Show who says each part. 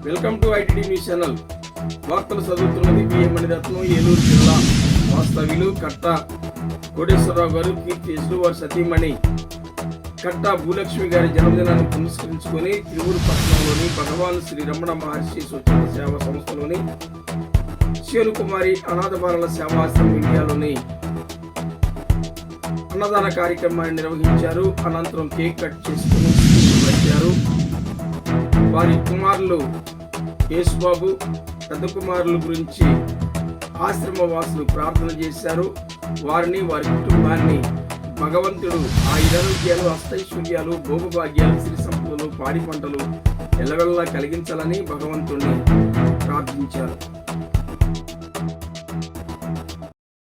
Speaker 1: Welcome to ITD news channel. వార్తలు చదువుతున్నది BM Mani Ratnam. Eluru జిల్లా వాస్తవ్యులు కట్ట కోటేశ్వరరావు గారు కీర్తిశేషులు వారి సతీమణి కట్ట భూలక్ష్మి గారి జన్మదినాన్ని పురస్కరించుకొని తిరువురు పట్టణంలోని భగవాన్ శ్రీ రమణ మహర్షి స్వచ్ఛంద సేవా సంస్థలోని శేనుకుమారి అనాథ బాలల సేవాశ్రమం ఇండియాలోని అన్నదాన కార్యక్రమాన్ని నిర్వహించారు. అనంతరం కేక్ కట్ చేసుకుని వచ్చారు. వారి కుమారులు యేసుబాబు పెద్ద కుమారుల గురించి ఆశ్రమ వాసులు ప్రార్థన చేశారు. వారిని వారి కుటుంబాన్ని భగవంతుడు ఆయురారోగ్యాలు, అష్టైశ్వర్యాలు, భోగభాగ్యాలు, సిరి సంపదలు, పాడి పంటలు ఎల్లవెల్లా కలిగించాలని భగవంతుడిని ప్రార్థించారు.